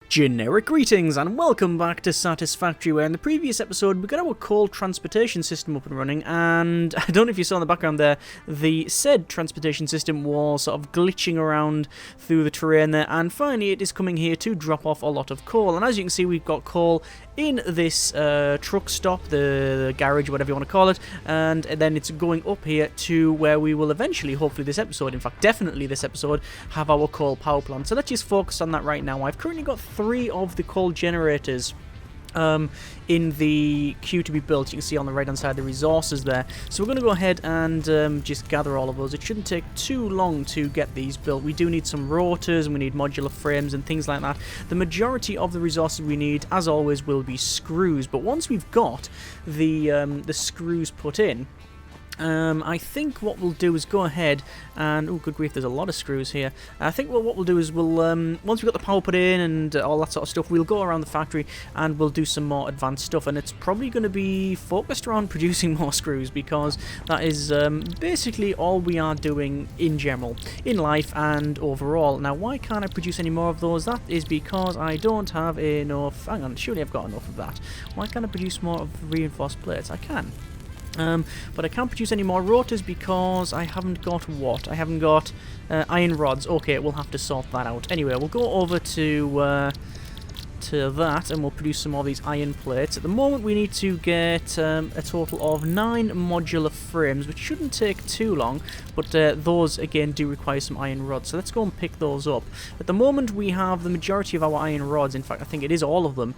Generic greetings and welcome back to Satisfactory, where in the previous episode we got our coal transportation system up and running, and I don't know if you saw in the background there, the said transportation system was sort of glitching around through the terrain there, and finally it is coming here to drop off a lot of coal. And as you can see, we've got coal in this truck stop, the garage, whatever you want to call it, and then it's going up here to where we will eventually, hopefully this episode, in fact definitely this episode, have our coal power plant. So let's just focus on that right now. I've currently got 3 of the coal generators in the queue to be built. You can see on the right hand side the resources there. So we're going to go ahead and just gather all of those. It shouldn't take too long to get these built. We do need some rotors and we need modular frames and things like that. The majority of the resources we need, as always, will be screws. But once we've got the screws put in, I think what we'll do is go ahead and... oh, good grief, there's a lot of screws here. I think what we'll do is we'll... once we've got the power put in and all that sort of stuff, we'll go around the factory and we'll do some more advanced stuff. And it's probably going to be focused around producing more screws, because that is basically all we are doing in general, in life and overall. Now, why can't I produce any more of those? That is because I don't have enough... hang on, surely I've got enough of that. Why can't I produce more of reinforced plates? I can. But I can't produce any more rotors because I haven't got what? I haven't got iron rods. Okay, we'll have to sort that out. Anyway, we'll go over to that and we'll produce some more of these iron plates. At the moment we need to get a total of 9 modular frames, which shouldn't take too long, but those again do require some iron rods, so let's go and pick those up. At the moment we have the majority of our iron rods, in fact I think it is all of them,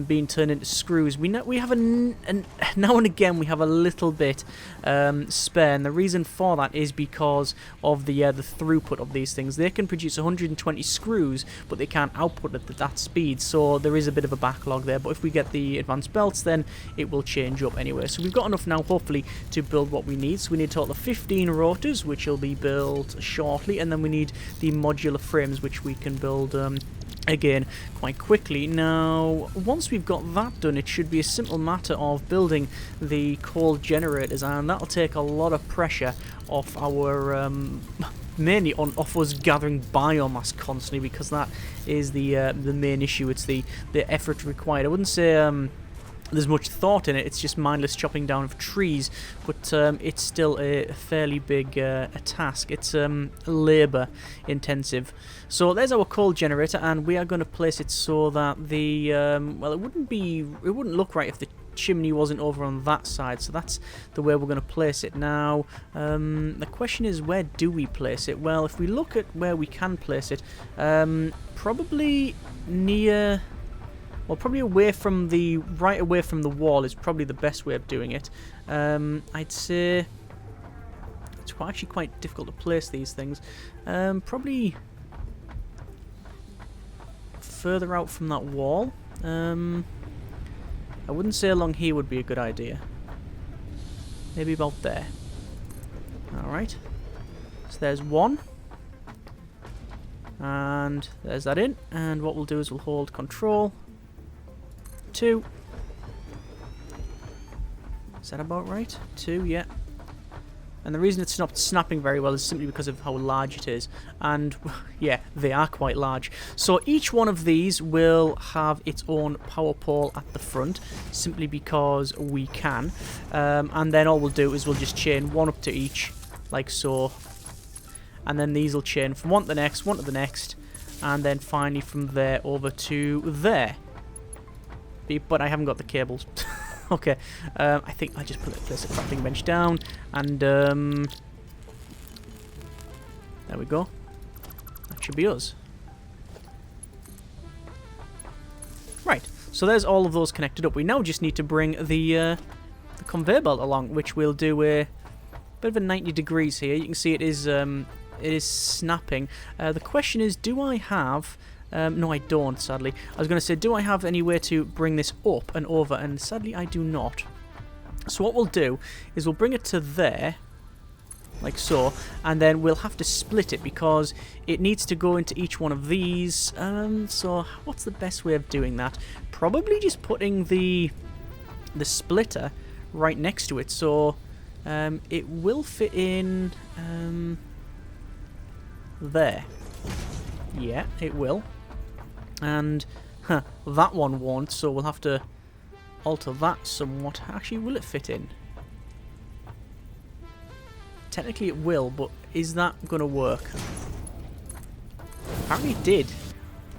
being turned into screws. We have now and again we have a little bit spare, and the reason for that is because of the throughput of these things. They can produce 120 screws, but they can't output at that speed, so there is a bit of a backlog there. But if we get the advanced belts, then it will change up anyway. So we've got enough now, hopefully, to build what we need. So we need a total of 15 rotors, which will be built shortly, and then we need the modular frames, which we can build again quite quickly. Now, once we've got that done, it should be a simple matter of building the coal generators, and that'll take a lot of pressure off our mainly off us gathering biomass constantly, because that is the main issue. It's the effort required. I wouldn't say there's much thought in it, it's just mindless chopping down of trees, but it's still a fairly big a task. It's labour intensive. So there's our coal generator, and we are going to place it so that the well, it wouldn't look right if the chimney wasn't over on that side, so that's the way we're going to place it. Now the question is, where do we place it? Well, if we look at where we can place it, probably near... well, probably right away from the wall is probably the best way of doing it. I'd say it's actually quite difficult to place these things. Probably further out from that wall. I wouldn't say along here would be a good idea. Maybe about there. Alright. So there's one. And there's that in. And what we'll do is we'll hold control. 2. Is that about right? 2, yeah. And the reason it's not snapping very well is simply because of how large it is. And, yeah, they are quite large. So each one of these will have its own power pole at the front, simply because we can. And then all we'll do is we'll just chain one up to each, like so. And then these will chain from one to the next, one to the next, and then finally from there over to there. But I haven't got the cables. Okay, I think I just place a crafting bench down, and there we go. That should be us. Right, so there's all of those connected up. We now just need to bring the conveyor belt along, which we'll do a bit of a 90 degrees here. You can see it is snapping. The question is, do I have... no, I don't, sadly. I was going to say, do I have any way to bring this up and over? And sadly, I do not. So what we'll do is we'll bring it to there, like so, and then we'll have to split it because it needs to go into each one of these. So what's the best way of doing that? Probably just putting the splitter right next to it, so it will fit in there. Yeah, it will. And that one won't, so we'll have to alter that somewhat. Actually, will it fit in? Technically it will, but is that going to work? Apparently it did.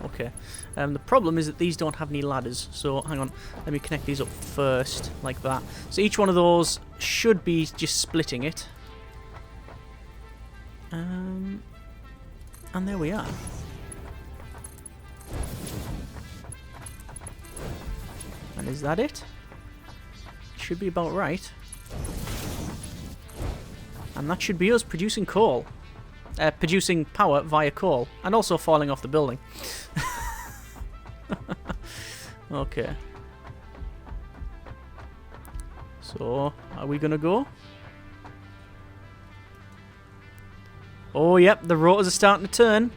Okay. The problem is that these don't have any ladders, so hang on. Let me connect these up first, like that. So each one of those should be just splitting it. And there we are. And is that it? Should be about right. And that should be us producing coal. Producing power via coal. And also falling off the building. Okay. So, are we gonna go? Oh, yep, the rotors are starting to turn.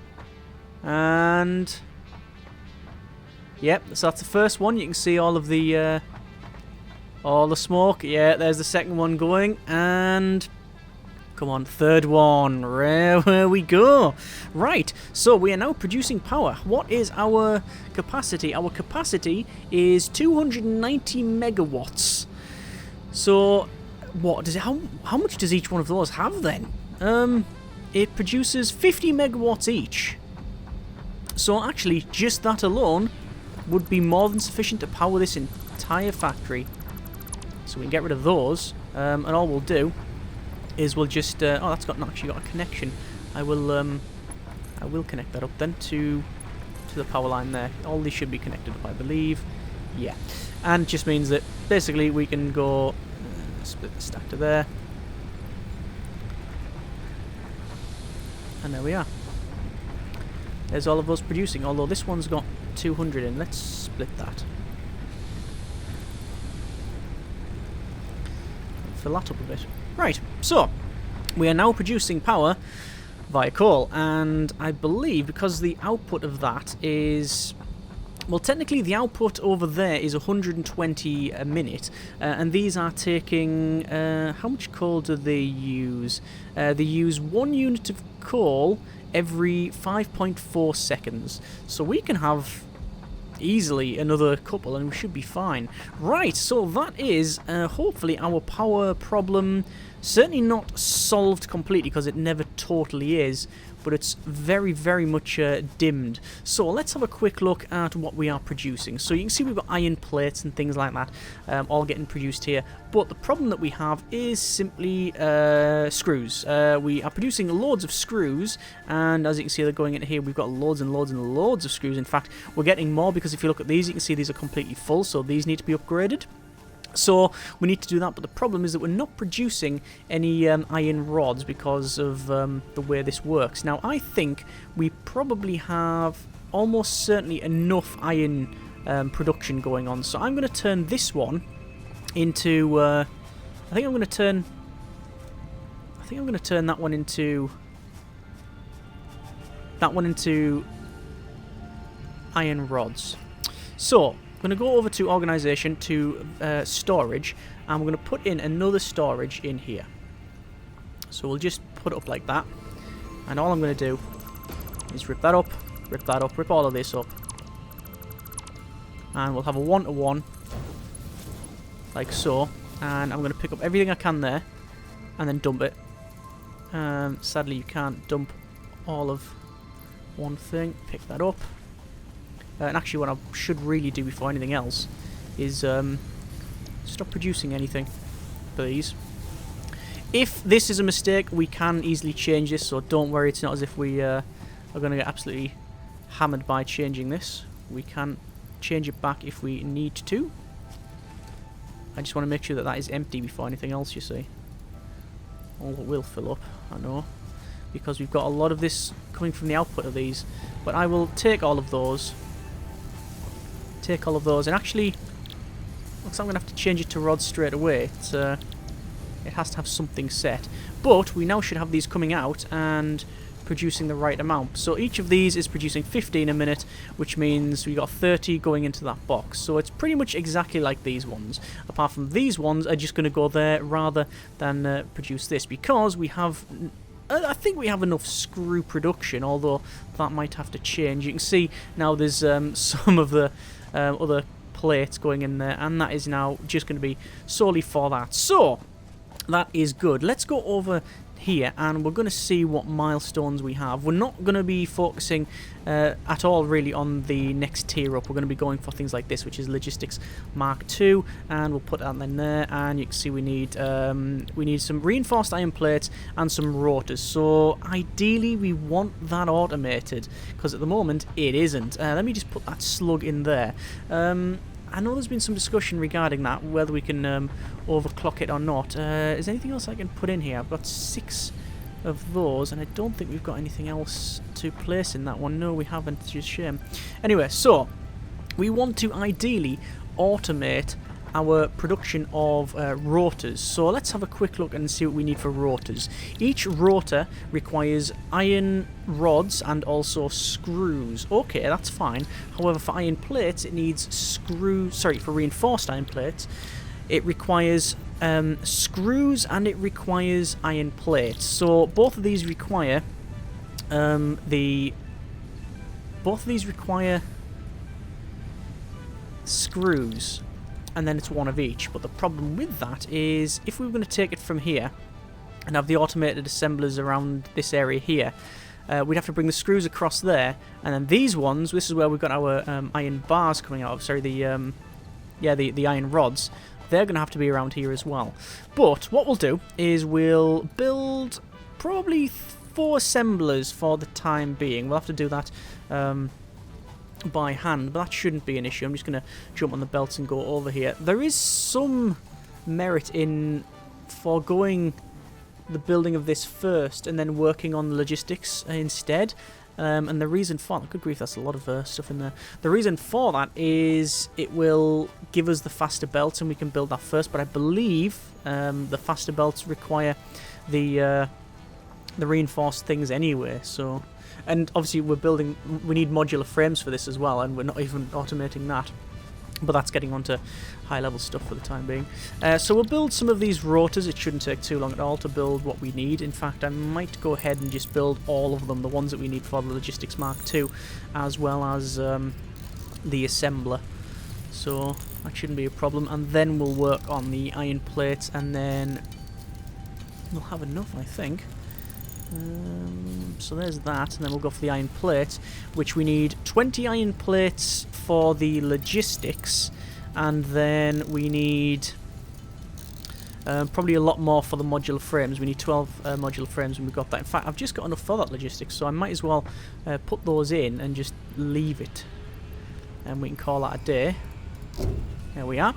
And... yep, so that's the first one. You can see all of the... all the smoke. Yeah, there's the second one going. And... come on, third one. There we go. Right, so we are now producing power. What is our capacity? Our capacity is 290 megawatts. So, what does it, how much does each one of those have then? It produces 50 megawatts each. So actually, just that alone would be more than sufficient to power this entire factory. So we can get rid of those, and all we'll do is we'll just oh, that's actually got a connection. I will connect that up then to the power line there. All these should be connected up, I believe. Yeah, and it just means that basically we can go split the stack to there, and there we are. There's all of us producing. Although this one's got 200 in. Let's split that. Fill that up a bit. Right, so we are now producing power via coal, and I believe because the output of that is... well, technically the output over there is 120 a minute, and these are taking... how much coal do they use? They use 1 unit of coal every 5.4 seconds, so we can have easily another couple and we should be fine. Right, so that is hopefully our power problem certainly not solved completely, because it never totally is, but it's very, very much dimmed. So let's have a quick look at what we are producing. So you can see we've got iron plates and things like that all getting produced here, but the problem that we have is simply screws. We are producing loads of screws, and as you can see they're going in here. We've got loads and loads and loads of screws. In fact, we're getting more, because if you look at these, you can see these are completely full, so these need to be upgraded. So we need to do that, but the problem is that we're not producing any iron rods because of the way this works. Now, I think we probably have almost certainly enough iron production going on, so I'm going to turn this one into... I think I'm going to turn that one into... iron rods. So... I'm going to go over to organisation, to storage, and we're going to put in another storage in here. So we'll just put it up like that, and all I'm going to do is rip that up, rip all of this up, and we'll have a 1-to-1 like so, and I'm going to pick up everything I can there and then dump it. Sadly you can't dump all of one thing. Pick that up. And actually what I should really do before anything else is stop producing anything, please. If this is a mistake, we can easily change this, so don't worry, it's not as if we are going to get absolutely hammered by changing this. We can change it back if we need to. I just want to make sure that that is empty before anything else, you see. All will fill up, I know, because we've got a lot of this coming from the output of these. But I will take all of those. And actually, looks like I'm going to have to change it to rods straight away. It has to have something set. But we now should have these coming out and producing the right amount. So each of these is producing 15 a minute, which means we got 30 going into that box. So it's pretty much exactly like these ones, apart from these ones are just going to go there rather than produce this, because we have I think we have enough screw production, although that might have to change. You can see now there's some of the other plates going in there, and that is now just going to be solely for that. So that is good. Let's go over here and we're going to see what milestones we have. We're not going to be focusing at all really on the next tier up. We're going to be going for things like this, which is Logistics Mark II, and we'll put that in there. And you can see we need some reinforced iron plates and some rotors. So ideally we want that automated, because at the moment it isn't. Let me just put that slug in there. I know there's been some discussion regarding that, whether we can overclock it or not. Is there anything else I can put in here? I've got 6 of those, and I don't think we've got anything else to place in that one. No, we haven't. It's just a shame. Anyway, so we want to ideally automate our production of rotors. So let's have a quick look and see what we need for rotors. Each rotor requires iron rods and also screws. Okay, that's fine. However, for iron plates, it needs for reinforced iron plates, it requires screws and it requires iron plates. So both of these require screws, and then it's one of each. But the problem with that is, if we were going to take it from here and have the automated assemblers around this area here, we'd have to bring the screws across there, and then these ones, this is where we've got our iron bars coming out of, sorry, the iron rods, they're going to have to be around here as well. But what we'll do is we'll build probably 4 assemblers for the time being. We'll have to do that by hand, but that shouldn't be an issue. I'm just going to jump on the belts and go over here. There is some merit in foregoing the building of this first and then working on the logistics instead. And the reason for that, good grief, that's a lot of stuff in there. The reason for that is it will give us the faster belts and we can build that first, but I believe the faster belts require the reinforced things anyway, so... And obviously we need modular frames for this as well, and we're not even automating that. But that's getting onto high level stuff for the time being. So we'll build some of these rotors. It shouldn't take too long at all to build what we need. In fact, I might go ahead and just build all of them, the ones that we need for the Logistics Mark II, as well as the assembler. So that shouldn't be a problem. And then we'll work on the iron plates, and then we'll have enough, I think. So there's that, and then we'll go for the iron plates, which we need 20 iron plates for the logistics, and then we need probably a lot more for the modular frames. We need 12 modular frames, and we've got that. In fact, I've just got enough for that logistics, so I might as well put those in and just leave it, and we can call that a day. There we are.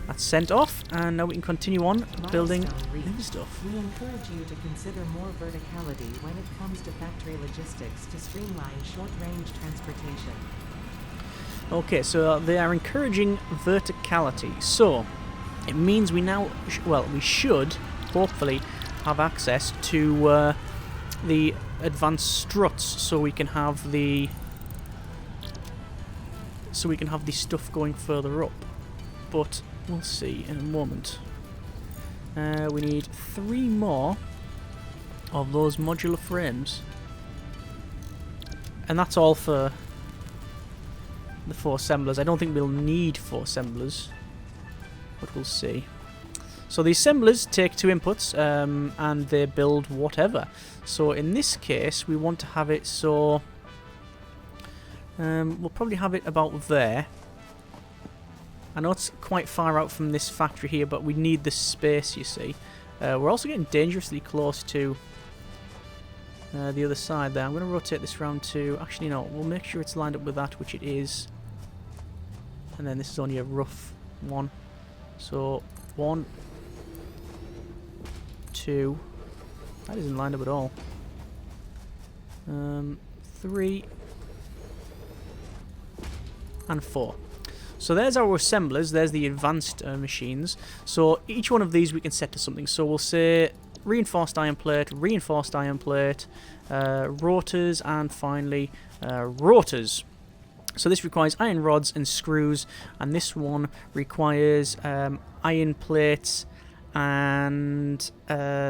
That's sent off, and now we can continue on building new stuff. We encourage you to consider more verticality when it comes to factory logistics to streamline short-range transportation. Okay, so they are encouraging verticality. So it means we now, we should hopefully have access to the advanced struts, so we can have the stuff going further up. But we'll see in a moment. We need 3 more of those modular frames. And that's all for the 4 assemblers. I don't think we'll need 4 assemblers, but we'll see. So the assemblers take 2 inputs, and they build whatever. So in this case, we want to have it so... we'll probably have it about there. I know it's quite far out from this factory here, but we need the space, you see. We're also getting dangerously close to the other side there. I'm going to rotate this round to... Actually, no, we'll make sure it's lined up with that, which it is. And then this is only a rough one. So, 1, 2... That isn't lined up at all. 3... and 4. So there's our assemblers, there's the advanced machines. So each one of these we can set to something. So we'll say reinforced iron plate, rotors, and finally rotors. So this requires iron rods and screws, and this one requires iron plates and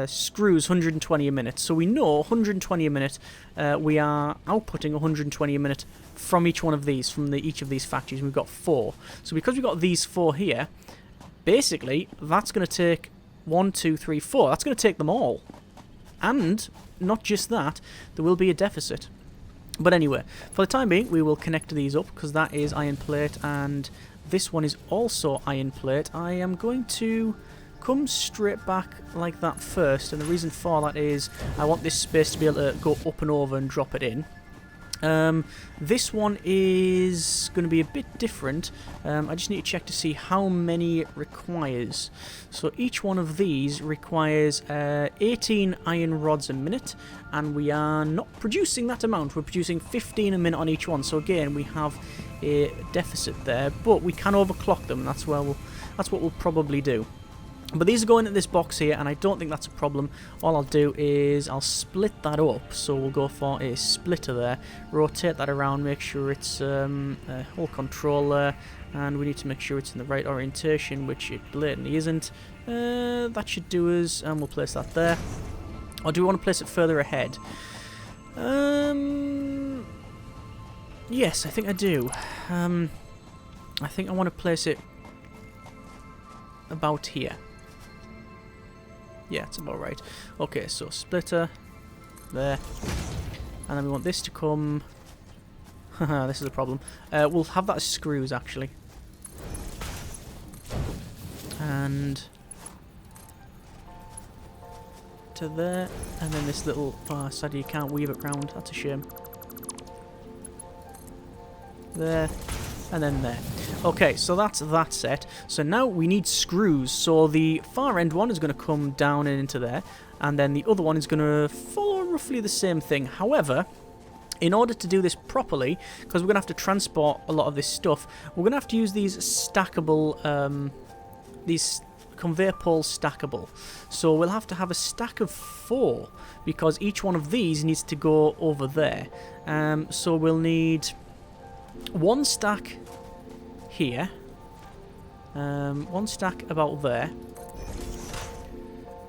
screws 120 a minute. So we know 120 a minute, we are outputting 120 a minute from each one of these, from each of these factories. We've got 4. So because we've got these 4 here, basically that's going to take 1, 2, 3, 4. That's going to take them all. And not just that, there will be a deficit. But anyway, for the time being, we will connect these up because that is iron plate and this one is also iron plate. I am going to come straight back like that first, and the reason for that is I want this space to be able to go up and over and drop it in. This one is going to be a bit different. I just need to check to see how many it requires. So each one of these requires 18 iron rods a minute, and we are not producing that amount. We're producing 15 a minute on each one. So again, we have a deficit there, but we can overclock them. That's what we'll probably do. But these are going in this box here, and I don't think that's a problem. All I'll do is I'll split that up. So we'll go for a splitter there, rotate that around, make sure it's a whole control there, and we need to make sure it's in the right orientation, which it blatantly isn't. That should do us, and we'll place that there. Or do we want to place it further ahead? Yes, I think I do. I think I want to place it about here. Yeah, it's about right. Okay, so splitter there, and then we want this to come. This is a problem. We'll have that as screws actually, and to there, and then this little. Oh, sadly you can't weave it round. That's a shame. There. And then there. Okay, so that's that set. So now we need screws. So the far end one is going to come down and into there, and then the other one is going to follow roughly the same thing. However, in order to do this properly, because we're going to have to transport a lot of this stuff, we're going to have to use these stackable, these conveyor poles stackable. So we'll have to have a stack of 4, because each one of these needs to go over there. So we'll need 1 stack here, 1 stack about there.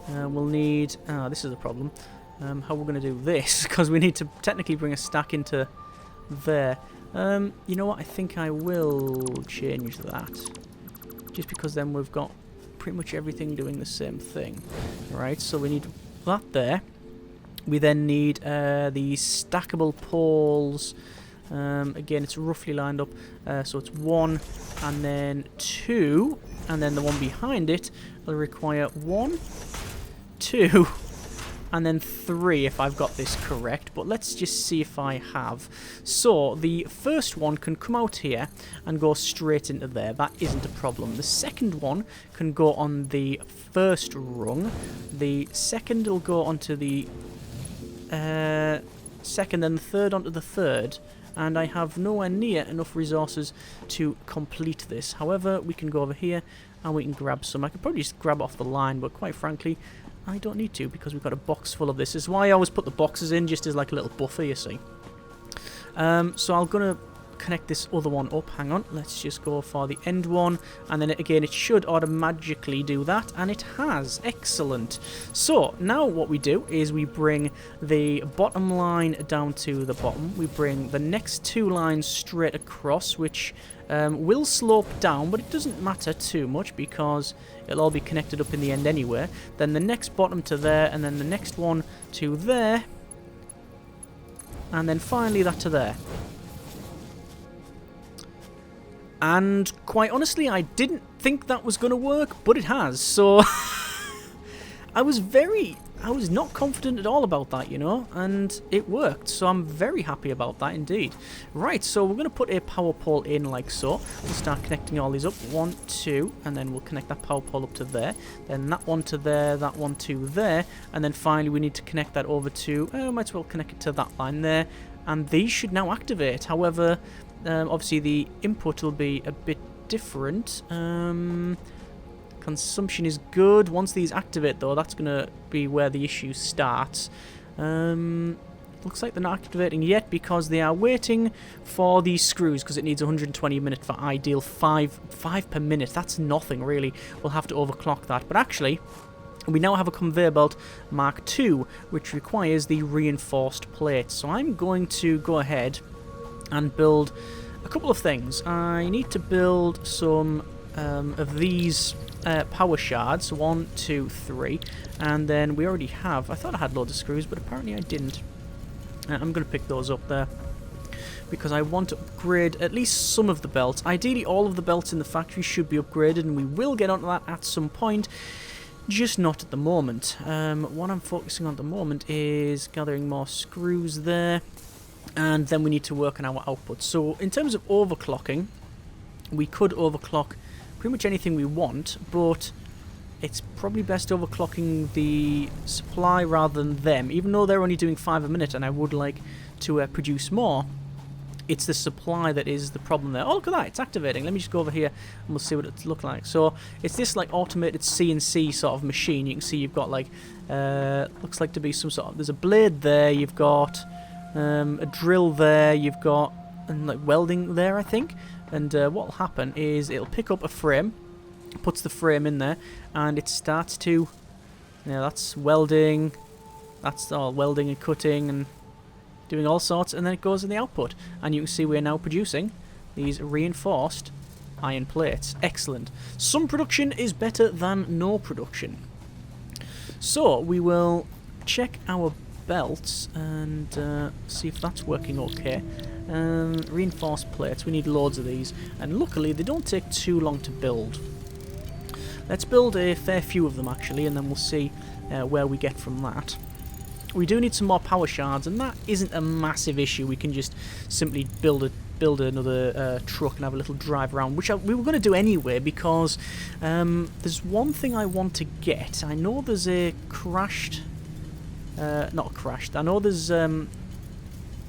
We'll need, this is a problem, how we're going to do this, because we need to technically bring a stack into there. You know what, I think I will change that, just because then we've got pretty much everything doing the same thing. Right, so we need that there. We then need the stackable poles. Again, it's roughly lined up, so it's 1 and then 2, and then the one behind it will require 1, 2, and then 3 if I've got this correct, but let's just see if I have. So the first one can come out here and go straight into there. That isn't a problem. The second one can go on the first rung. The second will go onto the second, and the third onto the third. And I have nowhere near enough resources to complete this. However, we can go over here and we can grab some. I could probably just grab off the line, but quite frankly, I don't need to, because we've got a box full of this. This is why I always put the boxes in, just as like a little buffer, you see. So I'm going to connect this other one up. Hang on, let's just go for the end one, and then again it should automatically do that, and it has. Excellent. So now what we do is we bring the bottom line down to the bottom. We bring the next 2 lines straight across, which will slope down, but it doesn't matter too much because it'll all be connected up in the end anyway. Then the next bottom to there, and then the next one to there, and then finally that to there. And quite honestly, I didn't think that was going to work, but it has. So I was not confident at all about that, you know, and it worked. So I'm very happy about that indeed. Right, so we're going to put a power pole in like so. We'll start connecting all these up. 1, 2, and then we'll connect that power pole up to there. Then that one to there, that one to there. And then finally we need to connect that over to, might as well connect it to that line there. And these should now activate. However, obviously the input will be a bit different. Consumption is good. Once these activate though, that's going to be where the issue starts. Looks like they're not activating yet because they are waiting for these screws because it needs 120 a minute for ideal 5 per minute. That's nothing really. We'll have to overclock that. But actually, we now have a conveyor belt Mark II, which requires the reinforced plates. So I'm going to go ahead and build a couple of things. I need to build some of these power shards. 1, 2, 3. And then we already have... I thought I had loads of screws, but apparently I didn't. I'm going to pick those up there because I want to upgrade at least some of the belts. Ideally, all of the belts in the factory should be upgraded, and we will get onto that at some point, just not at the moment. What I'm focusing on at the moment is gathering more screws there, and then we need to work on our output. So in terms of overclocking, we could overclock pretty much anything we want, but it's probably best overclocking the supply rather than them. Even though they're only doing 5 a minute and I would like to produce more, it's the supply that is the problem there. Oh, look at that, it's activating. Let me just go over here and we'll see what it looks like. So it's this like automated CNC sort of machine. You can see you've got like, looks like to be some sort of, there's a blade there, you've got a drill there, you've got like welding there, I think. And what will happen is it'll pick up a frame, puts the frame in there, and it starts to, that's welding, that's all welding and cutting and doing all sorts, and then it goes in the output, and you can see we're now producing these reinforced iron plates. Excellent. Some production is better than no production. So we will check our belts and see if that's working okay. Reinforced plates, we need loads of these, and luckily they don't take too long to build. Let's build a fair few of them actually, and then we'll see where we get from that. We do need some more power shards, and that isn't a massive issue. We can just simply build another truck and have a little drive around, which we were going to do anyway, because there's one thing I want to get. I know there's a crashed... not crashed. I know there's...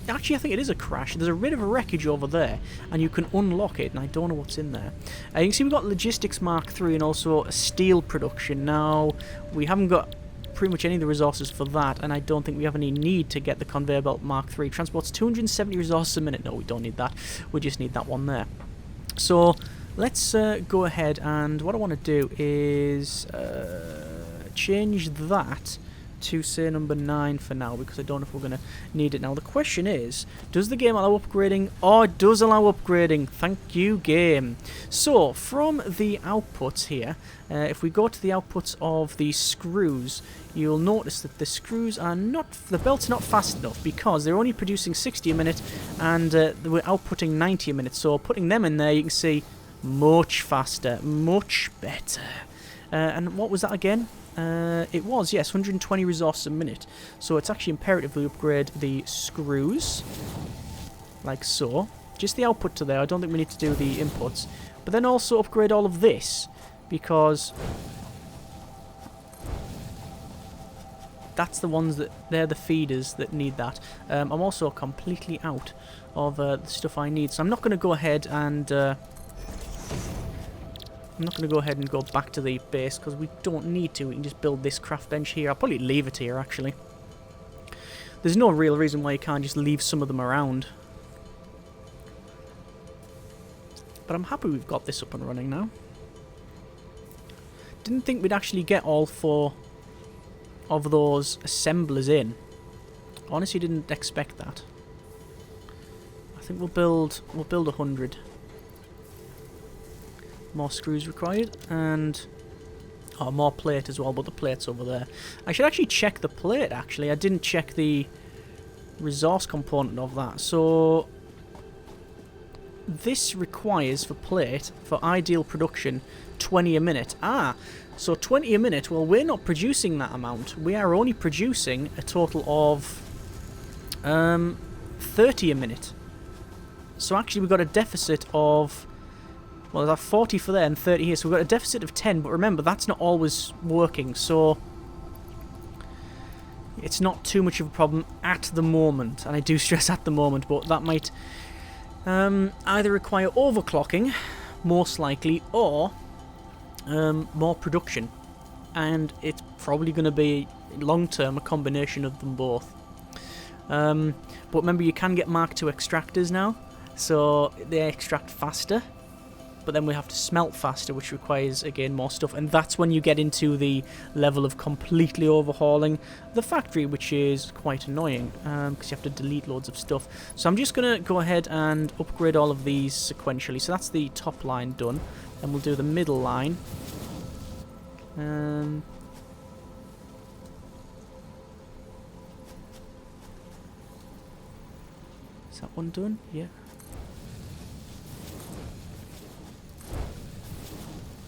actually, I think it is a crash. There's a bit of a wreckage over there, and you can unlock it, and I don't know what's in there. You can see we've got Logistics Mark III and also a steel production. Now, we haven't got pretty much any of the resources for that, and I don't think we have any need to get the Conveyor Belt Mark III. Transports 270 resources a minute. No, we don't need that. We just need that one there. So, let's go ahead, and what I want to do is change that to say number 9 for now, because I don't know if we're going to need it now. The question is, does the game allow upgrading? Oh, it does allow upgrading. Thank you, game. So, from the outputs here, if we go to the outputs of the screws, you'll notice that the screws are not, the belt's not fast enough because they're only producing 60 a minute and we're outputting 90 a minute. So, putting them in there, you can see much faster, much better. And what was that again? It was, yes, 120 resources a minute. So it's actually imperative we upgrade the screws, like so. Just the output to there. I don't think we need to do the inputs. But then also upgrade all of this, because that's the ones that, they're the feeders that need that. I'm also completely out of the stuff I need. So I'm not going to go ahead and... I'm not going to go ahead and go back to the base because we don't need to. We can just build this craft bench here. I'll probably leave it here, actually. There's no real reason why you can't just leave some of them around. But I'm happy we've got this up and running now. Didn't think we'd actually get all 4 of those assemblers in. Honestly, didn't expect that. I think we'll build 100. More screws required, and more plate as well, but the plate's over there. I should actually check the plate, actually. I didn't check the resource component of that. So this requires, for plate, for ideal production, 20 a minute. So 20 a minute, well, we're not producing that amount. We are only producing a total of 30 a minute. So actually we've got a deficit of... well, there's 40 for there and 30 here, so we've got a deficit of 10, but remember, that's not always working, so it's not too much of a problem at the moment, and I do stress at the moment, but that might either require overclocking, most likely, or more production, and it's probably going to be, long-term, a combination of them both. But remember, you can get Mark II extractors now, so they extract faster. But then we have to smelt faster, which requires, again, more stuff. And that's when you get into the level of completely overhauling the factory, which is quite annoying, because you have to delete loads of stuff. So I'm just going to go ahead and upgrade all of these sequentially. So that's the top line done. Then we'll do the middle line. Is that one done? Yeah.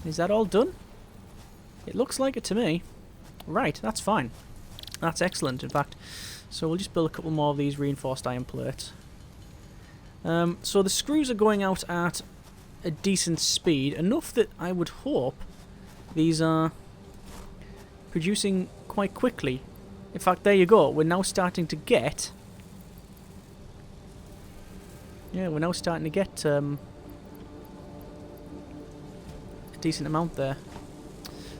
Is that all done? It looks like it to me. Right, that's fine. That's excellent, in fact. So we'll just build a couple more of these reinforced iron plates. So the screws are going out at a decent speed. Enough that I would hope these are producing quite quickly. In fact, there you go. We're now starting to get... Yeah, we're now starting to get... decent amount there.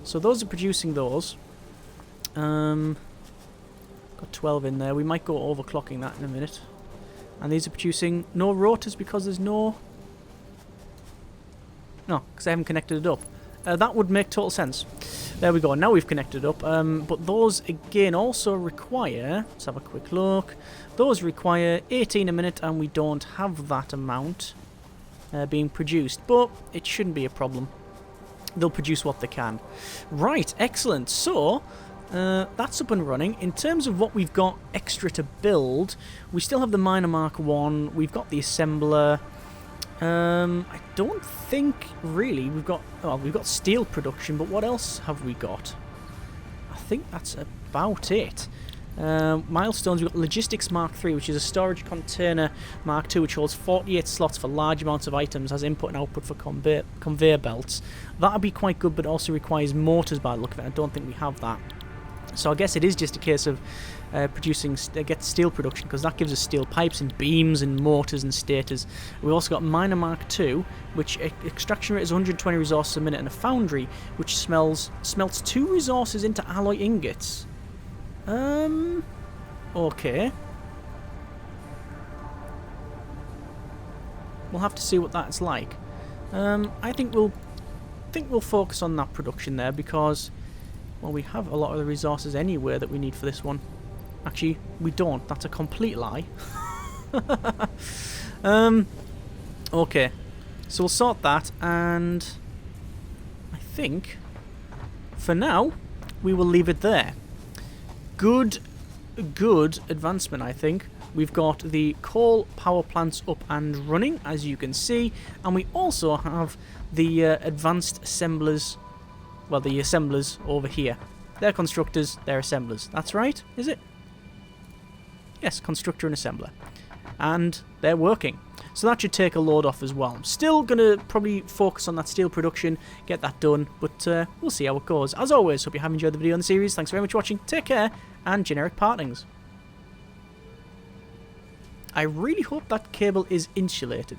So those are producing those. Got 12 in there. We might go overclocking that in a minute. And these are producing no rotors because there's no... No, because I haven't connected it up. That would make total sense. There we go. Now we've connected it up. But those, again, also require... Let's have a quick look. Those require 18 a minute, and we don't have that amount being produced. But it shouldn't be a problem. They'll produce what they can. Right, excellent. So, that's up and running. In terms of what we've got extra to build, we still have the Miner Mark 1. We've got the assembler. I don't think, really, we've got... Well, we've got steel production, but what else have we got? I think that's about it. Milestones, we've got Logistics Mark 3, which is a storage container Mark 2, which holds 48 slots for large amounts of items, has input and output for conveyor belts. That'll be quite good, but also requires motors by the look of it. I don't think we have that. So I guess it is just a case of producing, get steel production, because that gives us steel pipes and beams and motors and stators. We've also got Miner Mark 2, which extraction rate is 120 resources a minute, and a foundry, which smelts 2 resources into alloy ingots. Okay. We'll have to see what that's like. I think we'll focus on that production there because, well, we have a lot of the resources anywhere that we need for this one. Actually, we don't. That's a complete lie. Okay. So we'll sort that, and I think for now we will leave it there. Good advancement, I think. We've got the coal power plants up and running, as you can see, and we also have the advanced assemblers, well, the assemblers over here. They're constructors, they're assemblers. That's right, is it? Yes, constructor and assembler. And they're working. So that should take a load off as well. I'm still going to probably focus on that steel production, get that done, but we'll see how it goes. As always, hope you have enjoyed the video and the series. Thanks very much for watching. Take care, and generic partings. I really hope that cable is insulated.